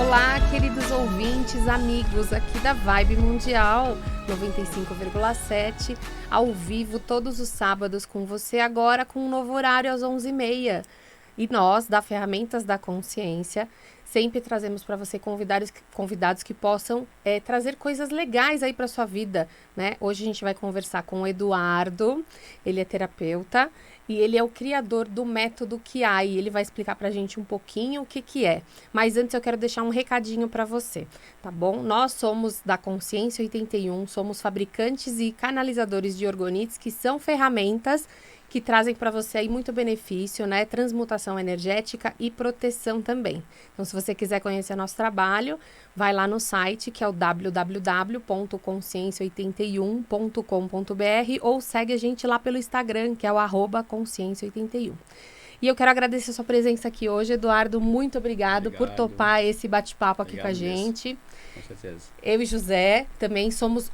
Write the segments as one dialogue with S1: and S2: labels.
S1: Olá, queridos ouvintes, amigos aqui da Vibe Mundial 95,7, ao vivo todos os sábados com você, agora com um novo horário às 11h30. E nós, da Ferramentas da Consciência, sempre trazemos para você convidados que possam trazer coisas legais aí para sua vida, né? Hoje a gente vai conversar com o Eduardo, ele é terapeuta e ele é o criador do método Kiai. Ele vai explicar para a gente um pouquinho o que é. Mas antes eu quero deixar um recadinho para você, tá bom? Nós somos da Consciência 81, somos fabricantes e canalizadores de orgonites, que são ferramentas que trazem para você aí muito benefício, né? Transmutação energética e proteção também. Então, se você quiser conhecer nosso trabalho, vai lá no site, que é o www.consciência81.com.br, ou segue a gente lá pelo Instagram, que é o @consciência81. E eu quero agradecer a sua presença aqui hoje, Eduardo. Muito obrigado por topar esse bate-papo aqui com a gente.
S2: Com certeza.
S1: Eu e José também somos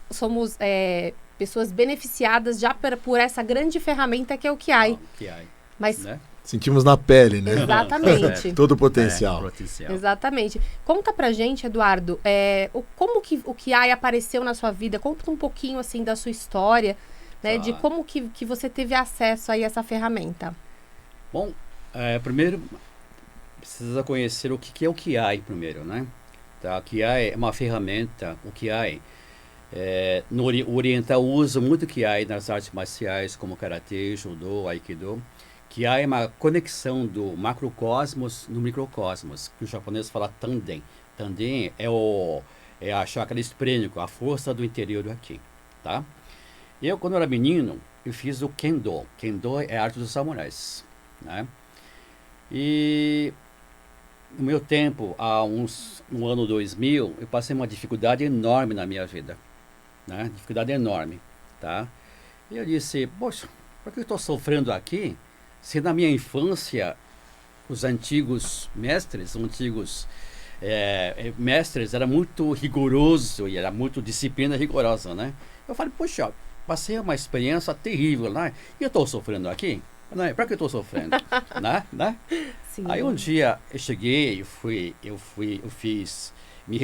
S1: pessoas beneficiadas já por essa grande ferramenta que é o Kiai.
S2: Kiai.
S1: Mas,
S2: né?
S3: Sentimos na pele, né?
S1: Exatamente.
S3: Todo o potencial.
S1: Exatamente. Conta pra gente, Eduardo, como que o Kiai apareceu na sua vida? Conta um pouquinho, assim, da sua história, né? De como que você teve acesso aí a essa ferramenta.
S2: Bom, primeiro precisa conhecer o que é o Kiai primeiro, né? Tá? O Kiai é uma ferramenta, o Kiai... no oriental usa muito Kiai nas artes marciais como Karatê, Judô, Aikido. Kiai é uma conexão do macrocosmos no microcosmos, que o japonês fala Tanden. Tanden é a chácara esprênico, a força do interior aqui, tá? Eu, quando era menino, eu fiz o Kendo. Kendo é a arte dos samurais, né? E no meu tempo, no ano 2000, eu passei uma dificuldade enorme na minha vida. Né? Dificuldade enorme, tá? E eu disse, poxa, por que eu estou sofrendo aqui, se na minha infância os antigos mestres, era muito rigoroso e era muito disciplina rigorosa, né? Eu falei, poxa, passei uma experiência terrível, né? E eu estou sofrendo aqui? Né? Por que eu estou sofrendo? né?
S1: Sim.
S2: Aí um dia eu cheguei, me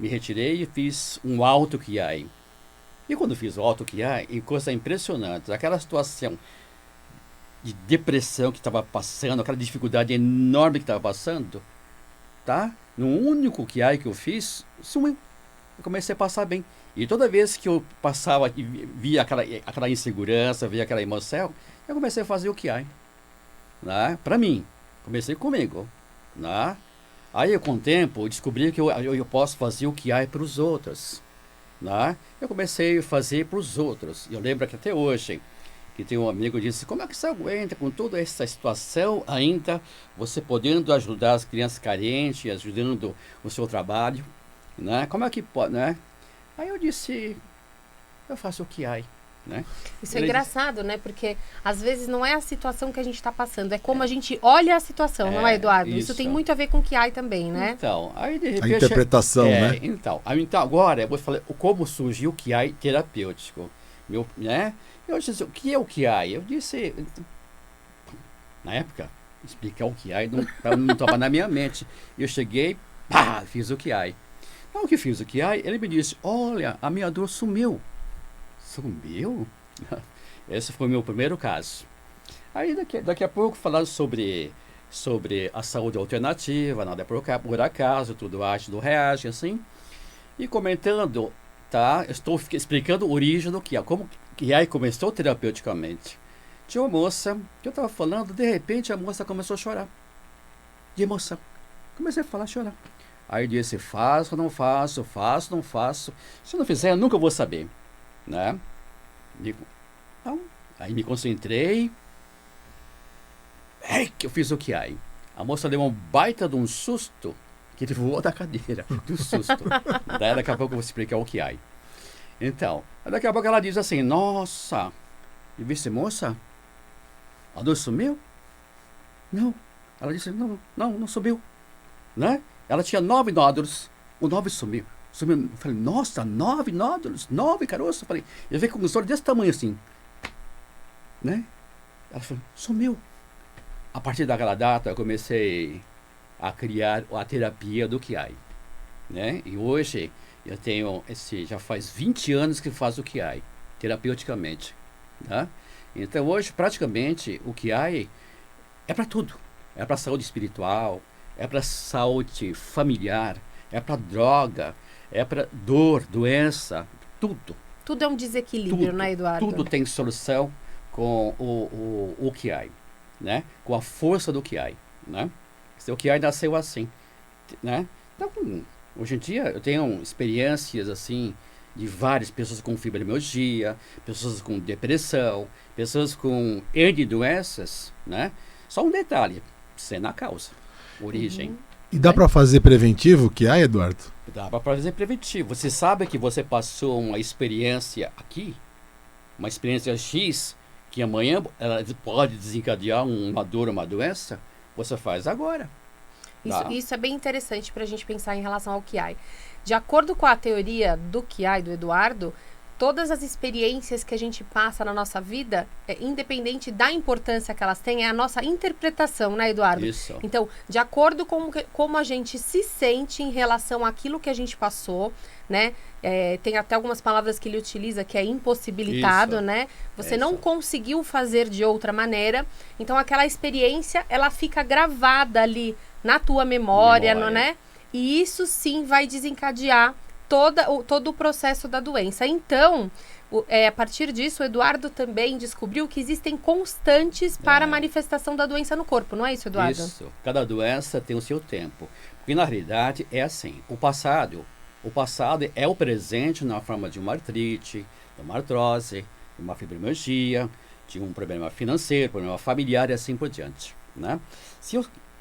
S2: retirei e fiz um auto Kiai. E quando fiz o auto Kiai, coisa impressionante, aquela situação de depressão que estava passando, aquela dificuldade enorme que estava passando, tá? No único Kiai que eu fiz, sumiu. Eu comecei a passar bem. E toda vez que eu passava e via aquela insegurança, via aquela emoção, eu comecei a fazer o Kiai. Né? Para mim, comecei comigo, né? Aí, com o tempo, eu descobri que eu posso fazer o Kiai para os outros, né? Eu comecei a fazer para os outros. Eu lembro que até hoje, que tem um amigo que disse, como é que você aguenta com toda essa situação ainda, você podendo ajudar as crianças carentes, ajudando o seu trabalho, né? Como é que pode, né? Aí eu disse, eu faço o Kiai. Né?
S1: Isso é engraçado, né? Porque às vezes não é a situação que a gente está passando, é como a gente olha a situação, não é, Eduardo? Isso tem muito a ver com o Kiai também, né?
S2: Então, aí de repente...
S3: A interpretação, né?
S2: Então, agora eu vou falar como surgiu o Kiai terapêutico. Né? Eu disse, o que é o Kiai? Eu disse, na época, explicar o Kiai não estava na minha mente. Eu cheguei, pá, fiz o Kiai. Então, que fiz o Kiai, ele me disse, olha, a minha dor sumiu. Sumiu? Esse foi o meu primeiro caso. Aí daqui a pouco falando sobre a saúde alternativa, nada por acaso, tudo age do reage, assim. E comentando, tá? Estou explicando a origem do Kiai, como Kiai começou terapeuticamente. Tinha uma moça que eu estava falando, de repente a moça começou a chorar. De emoção. Comecei a falar, chorar. Aí eu disse, faço, não faço, faço, não faço. Se eu não fizer, eu nunca vou saber. Né? Então, aí me concentrei. Que eu fiz o Kiai. A moça deu um baita de um susto que ele voou da cadeira, do susto. Daí daqui a pouco eu vou explicar o Kiai. Então, daqui a pouco ela diz assim, nossa, e viste, moça? A dor sumiu? Não. Ela disse, não sumiu. Né? Ela tinha 9 nódulos, o 9 sumiu. Eu falei, nossa, 9 nódulos, 9 caroços. Eu falei, eu vi com um olhos desse tamanho assim. Né? Ela falou, sumiu. A partir daquela data eu comecei a criar a terapia do Kiai, né? E hoje eu tenho já faz 20 anos que faço o Kiai, terapeuticamente, tá? Então hoje praticamente o Kiai é para tudo. É para saúde espiritual, é para saúde familiar, é para droga, é para dor, doença, tudo.
S1: Tudo é um desequilíbrio,
S2: Tudo,
S1: né, Eduardo?
S2: tudo tem solução com o Kiai, né? Com a força do Kiai, né? O Kiai nasceu assim, né? Então, hoje em dia eu tenho experiências assim de várias pessoas com fibromialgia, pessoas com depressão, pessoas com N doenças, né? Só um detalhe, ser na causa, origem.
S3: E dá para fazer preventivo que há, Eduardo?
S2: Dá para fazer preventivo. Você sabe que você passou uma experiência aqui, uma experiência X, que amanhã ela pode desencadear uma dor, uma doença? Você faz agora.
S1: Isso é bem interessante para a gente pensar em relação ao Kiai. De acordo com a teoria do Kiai, do Eduardo, todas as experiências que a gente passa na nossa vida, independente da importância que elas têm, é a nossa interpretação, né, Eduardo?
S2: Isso.
S1: Então, de acordo com como a gente se sente em relação àquilo que a gente passou, né? Tem até algumas palavras que ele utiliza, que é impossibilitado,
S2: Isso.
S1: né? Você não conseguiu fazer de outra maneira. Então, aquela experiência, ela fica gravada ali na tua memória. Né? E isso sim vai desencadear todo o processo da doença. Então, a partir disso, o Eduardo também descobriu que existem constantes para a manifestação da doença no corpo, não é isso, Eduardo?
S2: Isso. Cada doença tem o seu tempo. Porque, na realidade, é assim. O passado é o presente na forma de uma artrite, de uma artrose, de uma fibromialgia, de um problema financeiro, problema familiar e assim por diante, né?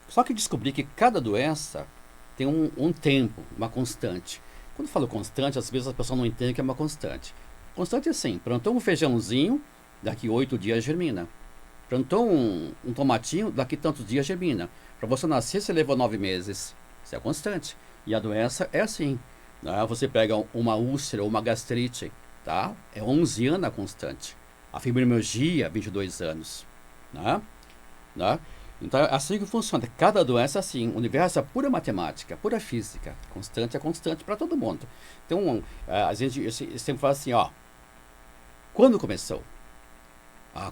S2: Só que descobri que cada doença tem um tempo, uma constante. Quando eu falo constante, às vezes a pessoa não entende que é uma constante. Constante é assim, plantou um feijãozinho, daqui 8 dias germina. Plantou um tomatinho, daqui tantos dias germina. Para você nascer, você levou 9 meses. Isso é constante. E a doença é assim, né? Você pega uma úlcera ou uma gastrite, tá? É 11 anos a constante. A fibromialgia, 22 anos. Né? Então, é assim que funciona. Cada doença é assim. O universo é pura matemática, pura física. Constante é constante para todo mundo. Então, a gente eu sempre fala assim, ó. Quando começou?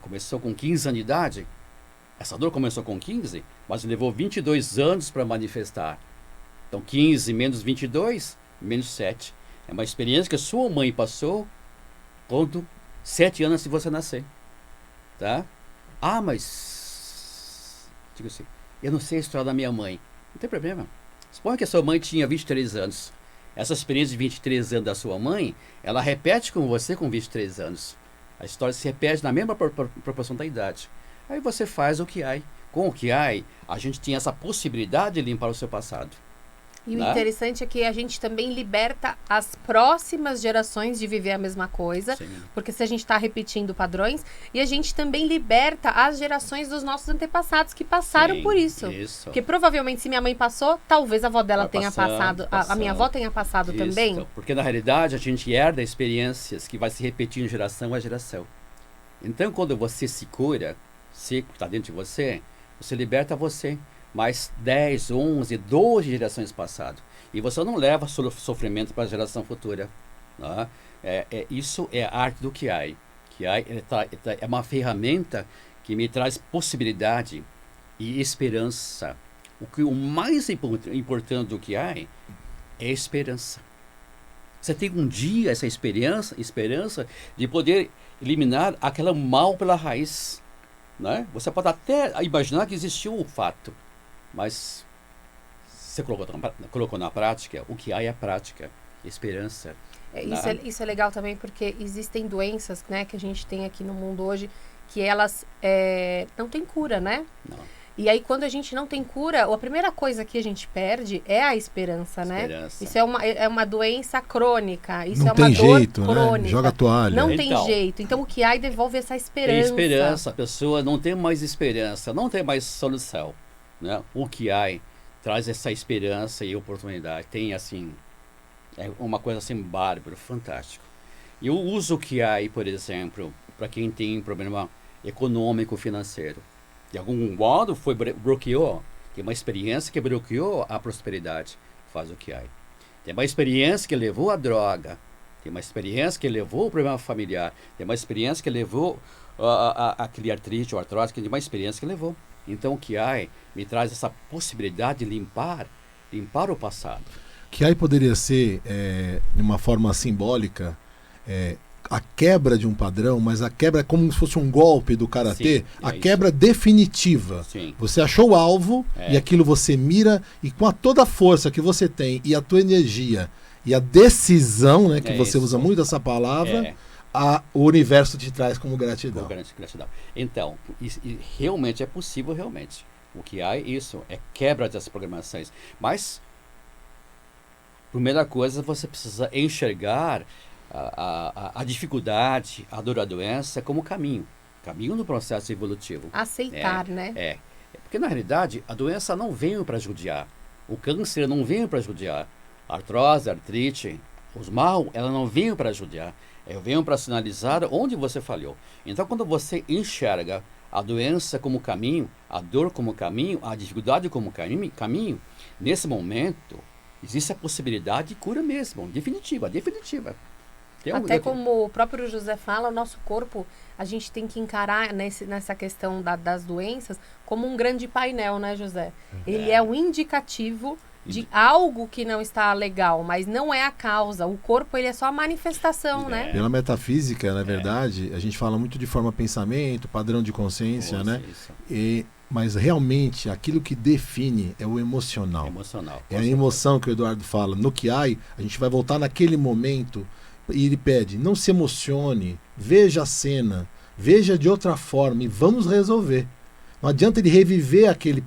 S2: Começou com 15 anos de idade. Essa dor começou com 15, mas levou 22 anos para manifestar. Então, 15 menos 22, menos 7. É uma experiência que a sua mãe passou quando 7 anos se você nascer. Tá? Mas... digo assim, eu não sei a história da minha mãe. Não tem problema. Suponha que a sua mãe tinha 23 anos. Essa experiência de 23 anos da sua mãe, ela repete com você com 23 anos. A história se repete na mesma proporção da idade. Aí você faz o Kiai. Com o Kiai, a gente tem essa possibilidade de limpar o seu passado.
S1: E o interessante é que a gente também liberta as próximas gerações de viver a mesma coisa,
S2: Sim.
S1: Porque se a gente está repetindo padrões, e a gente também liberta as gerações dos nossos antepassados que passaram por isso. Porque provavelmente se minha mãe passou, talvez a avó dela tenha passado, a minha avó tenha passado também.
S2: Porque na realidade a gente herda experiências que vai se repetindo geração a geração. Então quando você se cura, se está dentro de você, você liberta você. Mais 10, 11, 12 gerações passadas. E você não leva sofrimento para a geração futura. Né? Isso é a arte do Kiai. Kiai é uma ferramenta que me traz possibilidade e esperança. O mais importante do Kiai é a esperança. Você tem um dia essa esperança de poder eliminar aquele mal pela raiz. Né? Você pode até imaginar que existiu o fato. Mas você colocou na prática, o que há é a prática, esperança.
S1: Isso é legal também, porque existem doenças, né, que a gente tem aqui no mundo hoje, que elas não têm cura, né?
S2: Não.
S1: E aí, quando a gente não tem cura, a primeira coisa que a gente perde é a esperança, né? Isso é uma doença crônica, isso
S3: não
S1: é uma
S3: tem
S1: dor
S3: jeito,
S1: crônica.
S3: Né? Joga a toalha.
S1: Não tem jeito. Então, o Kiai devolve essa esperança.
S2: Tem esperança, a pessoa não tem mais esperança, não tem mais solução. Né? O Kiai traz essa esperança e oportunidade. Tem assim, é uma coisa assim bárbara, fantástico. Eu uso o Kiai, por exemplo, para quem tem problema econômico, financeiro. De algum modo bloqueou. Tem uma experiência que bloqueou a prosperidade, faz o QI. Tem uma experiência que levou à droga. Tem uma experiência que levou ao problema familiar. Tem uma experiência que levou a criar artrite ou artrose. Tem uma experiência que levou. Então o QI me traz essa possibilidade de limpar o passado.
S3: Que aí poderia ser, de uma forma simbólica, a quebra de um padrão, mas a quebra é como se fosse um golpe do karatê, a quebra definitiva.
S2: Sim.
S3: Você achou o alvo e aquilo você mira, e com toda a força que você tem e a tua energia e a decisão, né, que você usa muito essa palavra, o universo te traz como gratidão.
S2: Gratidão. Então, realmente é possível, realmente. O que há é isso, é quebra dessas programações. Mas, primeira coisa, você precisa enxergar a dificuldade, a dor, a doença como caminho no processo evolutivo.
S1: Aceitar, né?
S2: Porque, na realidade, a doença não veio para judiar. O câncer não veio para judiar. A artrose, a artrite, os mal, ela não veio para judiar. Ela veio para sinalizar onde você falhou. Então, quando você enxerga a doença como caminho, a dor como caminho, a dificuldade como caminho, nesse momento, existe a possibilidade de cura mesmo, definitiva.
S1: Até como o próprio José fala, o nosso corpo, a gente tem que encarar nessa questão das doenças como um grande painel, né, José? Ele é um indicativo de algo que não está legal, mas não é a causa. O corpo, ele é só a manifestação, né?
S3: Pela metafísica, na verdade, a gente fala muito de forma pensamento, padrão de consciência, né? Mas realmente, aquilo que define é o emocional. É a emoção que o Eduardo fala. No QI, a gente vai voltar naquele momento e ele pede, não se emocione, veja a cena, veja de outra forma e vamos resolver. Não adianta ele reviver aquele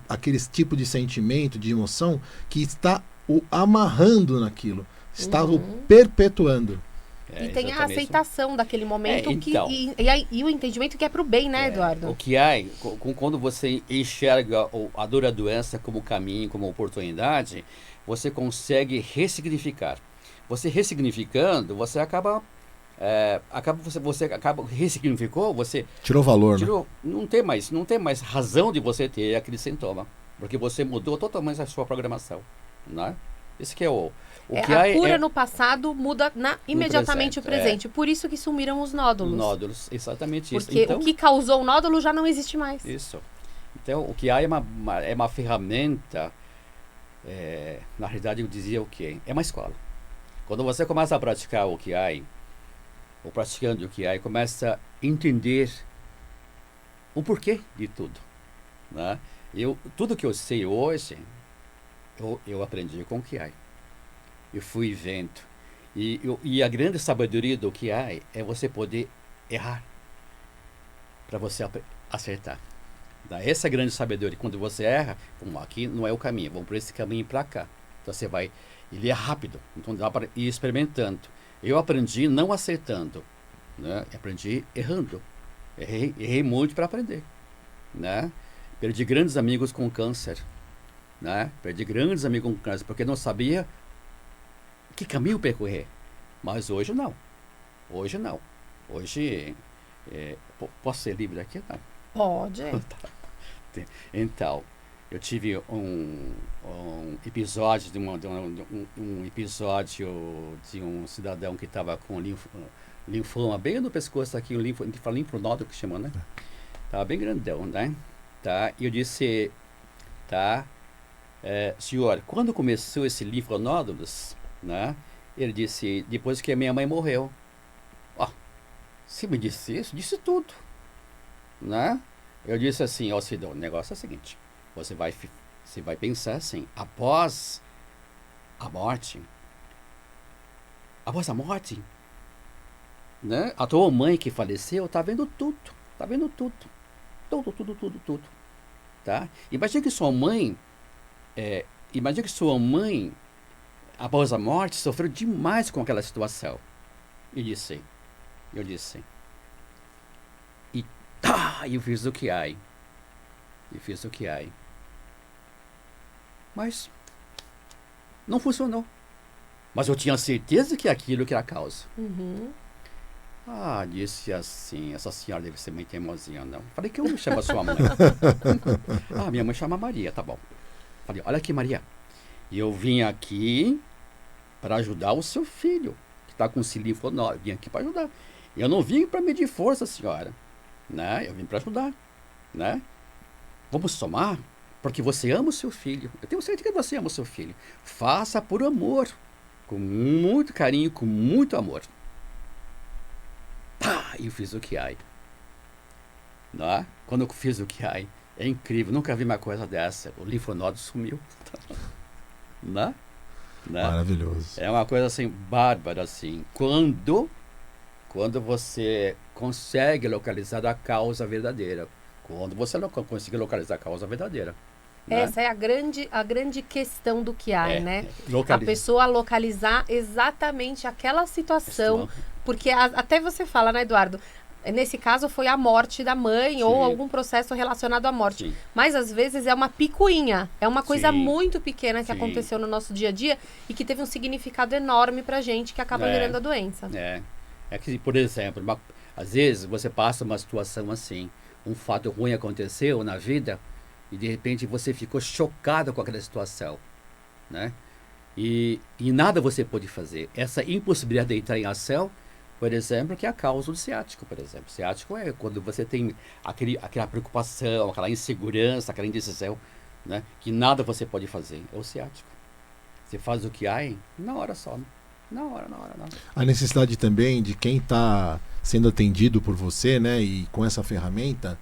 S3: tipo de sentimento, de emoção que está o amarrando naquilo, está o perpetuando.
S1: E tem a aceitação daquele momento e o entendimento que é para o bem, né, Eduardo?
S2: O que quando você enxerga a dor e a doença como caminho, como oportunidade, você consegue ressignificar. Você ressignificando, você acaba ressignificou, você
S3: tirou valor, né?
S2: Não tem mais razão de você ter aquele sintoma, porque você mudou totalmente a sua programação, né? Esse que é
S1: a cura no passado muda imediatamente o presente. Por isso que sumiram os nódulos.
S2: Nódulos, exatamente isso.
S1: Porque o que causou o nódulo já não existe mais.
S2: Isso. Então, o QI é uma ferramenta, na realidade eu dizia o quê? É uma escola. Quando você começa a praticar o QI, o praticando o QI começa a entender o porquê de tudo, né? Tudo que eu sei hoje, eu aprendi com o QI. Eu fui vendo. E a grande sabedoria do QI é você poder errar para você acertar. Essa é a grande sabedoria. Quando você erra, aqui não é o caminho, vamos por esse caminho para cá. Então você vai, ele é rápido, então dá para ir experimentando. Eu aprendi não acertando, né? Aprendi errando. Errei muito para aprender, né? Perdi grandes amigos com câncer, né? Perdi grandes amigos com câncer porque não sabia que caminho percorrer. Mas hoje não. Hoje não. Hoje posso ser livre daqui? Não.
S1: Pode.
S2: Então, eu tive um episódio um episódio de um cidadão que estava com linfoma bem no pescoço aqui, a gente fala linfonódulo que chama, né? Estava bem grandão, né? Tá? E eu disse, senhor, quando começou esse linfonódulos, né? Ele disse, depois que a minha mãe morreu. Se me disse isso, disse tudo, né? Eu disse assim, Cidão, o negócio é o seguinte, você vai pensar assim, após a morte, né? A tua mãe que faleceu tá vendo tudo, tudo, tá? Imagina que sua mãe, após a morte, sofreu demais com aquela situação. Eu disse, eu fiz o QI. Mas não funcionou. Mas eu tinha certeza que aquilo que era a causa.
S1: Uhum.
S2: Disse assim, essa senhora deve ser muito teimosinha, não. Falei, que eu chamo a sua mãe? Minha mãe chama Maria, tá bom. Falei, olha aqui, Maria, eu vim aqui para ajudar o seu filho, que está com linfonodo. Eu vim aqui para ajudar. Eu não vim para medir força, senhora. Né? Eu vim para ajudar. Né? Vamos somar, porque você ama o seu filho. Eu tenho certeza que você ama o seu filho. Faça por amor, com muito carinho, com muito amor. Pá! E eu fiz o QI. Né? Quando eu fiz o QI, é incrível, nunca vi uma coisa dessa. O linfonodo sumiu. Né? Né?
S3: Maravilhoso.
S2: É uma coisa assim, bárbara, assim. Quando você consegue localizar a causa verdadeira. Quando você consegue localizar a causa verdadeira. Né?
S1: Essa é a grande questão do QI, né?
S2: A
S1: pessoa localizar exatamente aquela situação. Porque até você fala, né, Eduardo? Nesse caso foi a morte da mãe. Sim. Ou algum processo relacionado à morte. Sim. Mas às vezes é uma picuinha, é uma coisa Sim. muito pequena que Sim. aconteceu no nosso dia a dia e que teve um significado enorme pra gente que acaba gerando a doença.
S2: É que, por exemplo, às vezes você passa uma situação assim, um fato ruim aconteceu na vida e de repente você ficou chocado com aquela situação, né? E nada você pode fazer. Essa impossibilidade de entrar em ação, por exemplo, que é a causa do ciático, por exemplo. O ciático é quando você tem aquela preocupação, aquela insegurança, aquela indecisão, né? Que nada você pode fazer. É o ciático. Você faz o que há na hora só, né? Na hora.
S3: A necessidade também de quem está sendo atendido por você, né? E com essa ferramenta,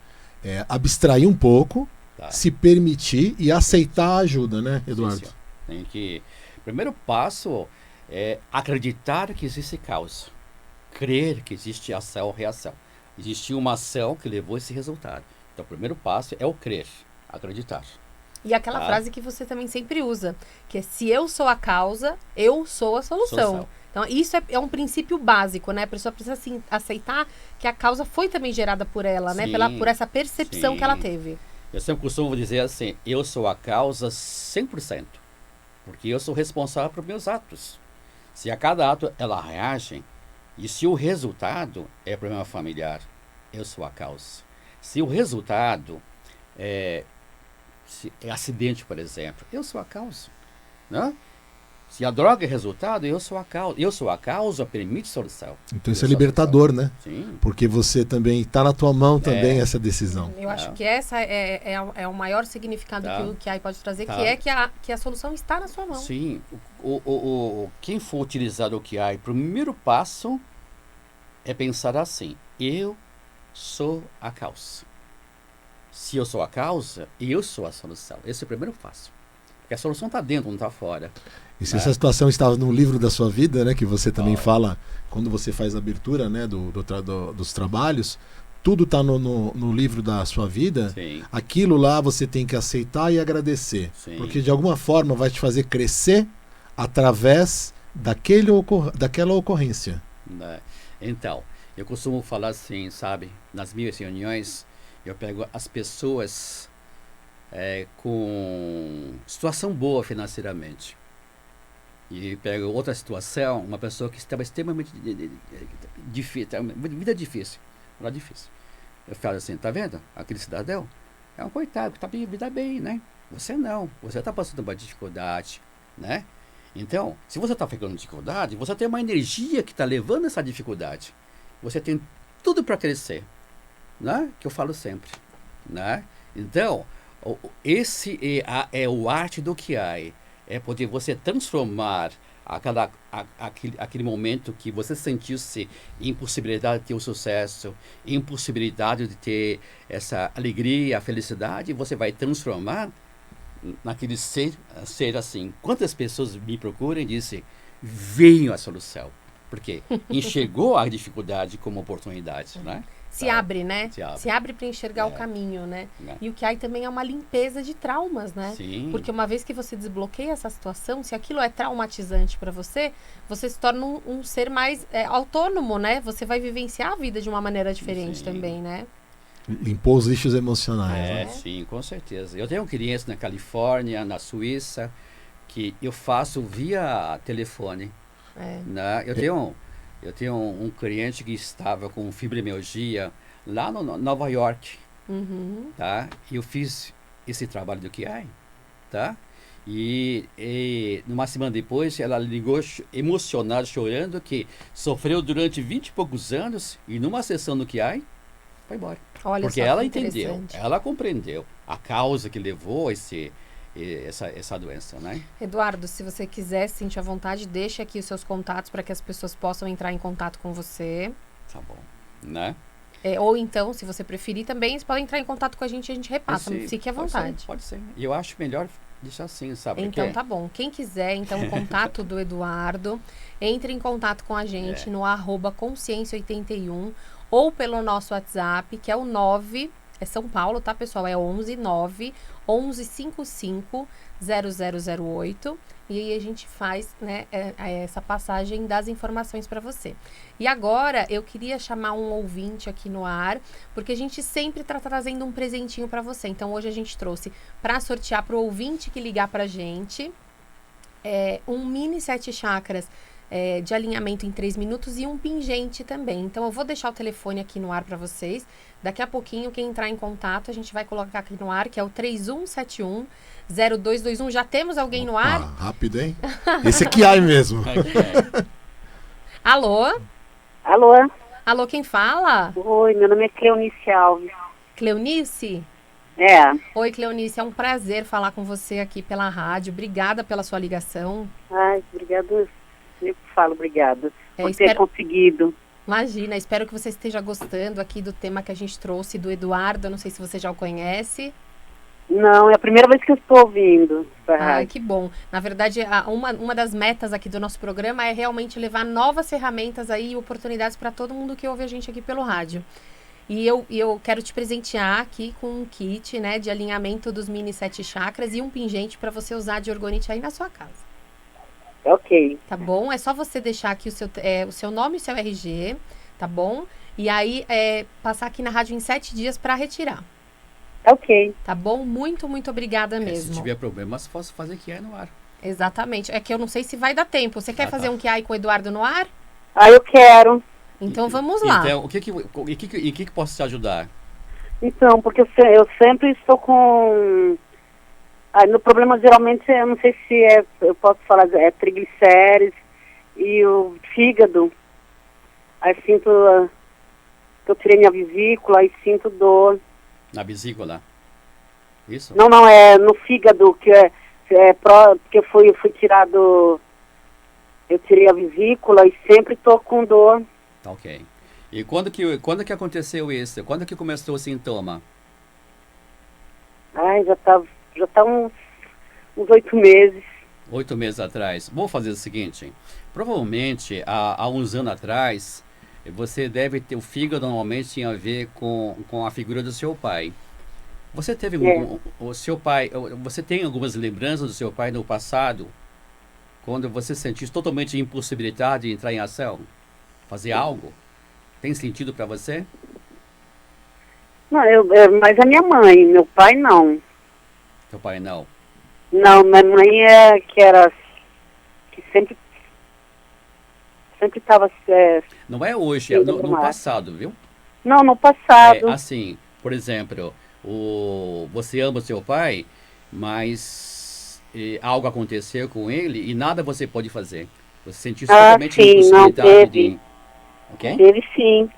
S3: abstrair um pouco, se permitir e aceitar a ajuda, né, Eduardo?
S2: Sim. Tem que... Primeiro passo é acreditar que existe causa. Crer que existe ação ou reação. Existiu uma ação que levou esse resultado. Então, o primeiro passo é o crer, acreditar.
S1: E aquela frase que você também sempre usa, que é: se eu sou a causa, eu sou a solução. Então, isso é um princípio básico, né? A pessoa precisa assim, aceitar que a causa foi também gerada por ela, Sim. né? Por essa percepção Sim. que ela teve.
S2: Eu sempre costumo dizer assim, eu sou a causa 100%, porque eu sou responsável por meus atos. Se a cada ato ela reage, e se o resultado é problema familiar, eu sou a causa. Se o resultado é acidente, por exemplo, eu sou a causa. Né? Se a droga é resultado, eu sou a causa. Eu sou a causa, permite solução.
S3: Então isso é libertador, né?
S2: Sim.
S3: Porque você também está na tua mão também essa decisão.
S1: Eu acho que essa é o maior significado que o QI pode trazer, que a solução está na sua mão.
S2: Sim. Quem for utilizar o QI, o primeiro passo é pensar assim: eu sou a causa. Se eu sou a causa, eu sou a solução. Esse é o primeiro passo. Porque a solução está dentro, não está fora.
S3: E se essa situação estava no livro da sua vida, né, que você também fala, quando você faz a abertura, né, dos trabalhos, tudo está no livro da sua vida,
S2: Sim.
S3: Aquilo lá você tem que aceitar e agradecer.
S2: Sim.
S3: Porque de alguma forma vai te fazer crescer através daquela ocorrência.
S2: Então, eu costumo falar assim, sabe, nas minhas reuniões, eu pego as pessoas com situação boa financeiramente. E pego outra situação, uma pessoa que estava extremamente difícil, vida difícil. Eu falo assim, tá vendo? Aquele cidadão é um coitado que está bem, vida bem, né? Você não, você está passando uma dificuldade, né? Então, se você está ficando dificuldade, você tem uma energia que está levando essa dificuldade. Você tem tudo para crescer, né? Que eu falo sempre, né? Então, esse é o arte do QI. É poder você transformar aquele momento que você sentiu-se impossibilidade de ter o sucesso, impossibilidade de ter essa alegria, a felicidade, você vai transformar naquele ser assim. Quantas pessoas me procuram e dizem, venho a solução. Porque enxergou a dificuldade como oportunidade, né?
S1: Se abre, né? Se abre para enxergar o caminho, né? E o QI também é uma limpeza de traumas, né?
S2: Sim.
S1: Porque uma vez que você desbloqueia essa situação, se aquilo é traumatizante para você, você se torna um ser mais autônomo, né? Você vai vivenciar a vida de uma maneira diferente também, né?
S3: Limpou os lixos emocionais.
S2: Né? Sim, com certeza. Eu tenho clientes na Califórnia, na Suíça, que eu faço via telefone. Né? Eu tenho um cliente que estava com fibromialgia lá no Nova York, tá? E eu fiz esse trabalho do QI, tá? E numa semana depois, ela ligou emocionada, chorando, que sofreu durante 20 e poucos anos e numa sessão no QI, foi embora.
S1: Olha,
S2: porque ela entendeu, ela compreendeu a causa que levou essa doença, né?
S1: Eduardo, se você quiser, sentir à vontade, deixe aqui os seus contatos para que as pessoas possam entrar em contato com você.
S2: Tá bom, né?
S1: Ou então, se você preferir também, você pode entrar em contato com a gente repassa. Fique à vontade.
S2: Pode ser. E eu acho melhor deixar assim, sabe?
S1: Então tá bom. Quem quiser, então, o contato do Eduardo, entre em contato com a gente no @consciência81 ou pelo nosso WhatsApp, que é o 9, é São Paulo, tá, pessoal? É 11 9 11 55 0008. E aí a gente faz, né, essa passagem das informações para você. E agora eu queria chamar um ouvinte aqui no ar, porque a gente sempre está trazendo um presentinho para você. Então hoje a gente trouxe para sortear para o ouvinte que ligar para a gente um mini 7 chakras de alinhamento em 3 minutos e um pingente também. Então eu vou deixar o telefone aqui no ar para vocês. Daqui a pouquinho, quem entrar em contato, a gente vai colocar aqui no ar, que é o 3171-0221. Já temos alguém no ar?
S3: Rápido, hein? Esse é QI mesmo.
S1: Alô?
S4: Alô?
S1: Alô, quem fala?
S4: Oi, meu nome é Cleonice Alves.
S1: Cleonice?
S4: É.
S1: Oi, Cleonice, é um prazer falar com você aqui pela rádio. Obrigada pela sua ligação.
S4: Ai, obrigado. Eu falo obrigada por ter conseguido.
S1: Imagina, espero que você esteja gostando aqui do tema que a gente trouxe do Eduardo. Eu não sei se você já o conhece.
S4: Não, é a primeira vez que eu estou ouvindo.
S1: Que bom. Na verdade, uma das metas aqui do nosso programa é realmente levar novas ferramentas aí e oportunidades para todo mundo que ouve a gente aqui pelo rádio. E eu quero te presentear aqui com um kit, né, de alinhamento dos mini 7 chakras e um pingente para você usar de orgonite aí na sua casa.
S4: Ok.
S1: Tá bom? É só você deixar aqui o seu nome e o seu RG, tá bom? E aí, passar aqui na rádio em 7 dias para retirar.
S4: Ok.
S1: Tá bom? Muito, muito obrigada mesmo.
S2: Se tiver problemas, posso fazer QI no ar.
S1: Exatamente. É que eu não sei se vai dar tempo. Você quer fazer um QI com o Eduardo no ar?
S4: Eu quero.
S1: Então vamos lá.
S2: Então, o que posso te ajudar?
S4: Então, porque eu sempre estou com... no problema, geralmente, eu não sei se eu posso falar, triglicérides e o fígado. Aí sinto... eu tirei minha vesícula e sinto dor.
S2: Na vesícula? Isso?
S4: Não, é no fígado, que porque fui tirado... Eu tirei a vesícula e sempre estou com dor.
S2: Tá, ok. E quando que aconteceu isso? Quando que começou o sintoma?
S4: Já tá uns 8 meses.
S2: 8 meses atrás. Vou fazer o seguinte. Provavelmente, há uns anos atrás, você deve ter... O fígado normalmente tinha a ver com a figura do seu pai. Você teve o seu pai... Você tem algumas lembranças do seu pai no passado? Quando você se sentiu totalmente impossibilitado de entrar em ação? Fazer algo? Tem sentido para você?
S4: Não, mas a minha mãe, meu pai não.
S2: Seu pai não?
S4: Não, minha mãe que sempre estava...
S2: não é hoje, é no passado, viu?
S4: Não, no passado.
S2: Assim, por exemplo, você ama seu pai, mas algo aconteceu com ele e nada você pode fazer. Você sentiu totalmente impossibilidade
S4: não, teve.
S2: de... Okay?
S4: Teve sim.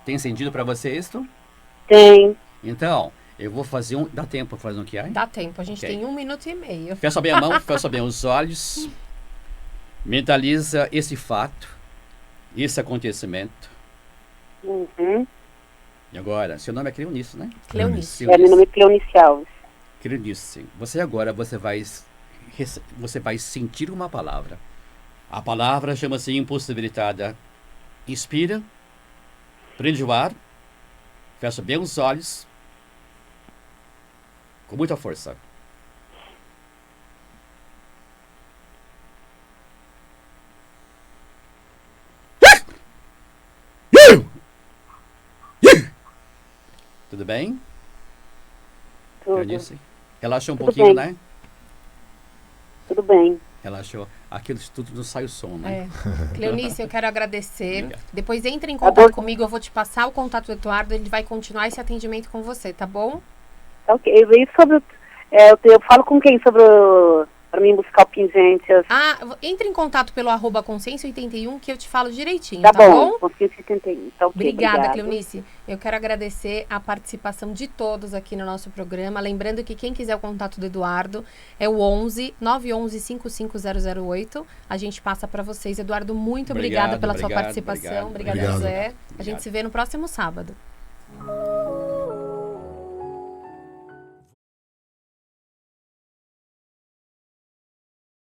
S2: Tem sentido para você isso?
S4: Tem.
S2: Então, eu vou fazer Dá tempo para fazer um QI?
S1: Dá tempo, a gente tem 1 minuto e meio.
S2: Fecha bem a mão, fecha bem os olhos. Mentaliza esse fato, esse acontecimento.
S4: Uhum.
S2: E agora, seu nome é Cleonice, né?
S1: Cleonice.
S4: Meu nome é Cleonice Alves.
S2: Cleonice, você vai sentir uma palavra. A palavra chama-se impossibilitada. Inspira, prende o ar, fecha bem os olhos, com muita força. Tudo bem?
S4: Tudo.
S2: Cleonice? Relaxou um
S4: Tudo
S2: pouquinho,
S4: bem.
S2: né?
S4: Tudo bem.
S2: Relaxou. Aquilo tudo não sai o som, né?
S1: Cleonice, eu quero agradecer.
S2: Obrigado.
S1: Depois entre em contato comigo, eu vou te passar o contato do Eduardo, ele vai continuar esse atendimento com você, tá bom?
S4: Ok. E sobre Eu falo com quem sobre para mim buscar o Pingêntias?
S1: Entre em contato pelo @consciência81 que eu te falo direitinho,
S4: tá bom? Consciência81, tá ok.
S1: Obrigada, Cleonice. Eu quero agradecer a participação de todos aqui no nosso programa. Lembrando que quem quiser o contato do Eduardo é o 11-911 55008. A gente passa para vocês. Eduardo, muito obrigada pela sua participação. Obrigada, Zé. A gente se vê no próximo sábado.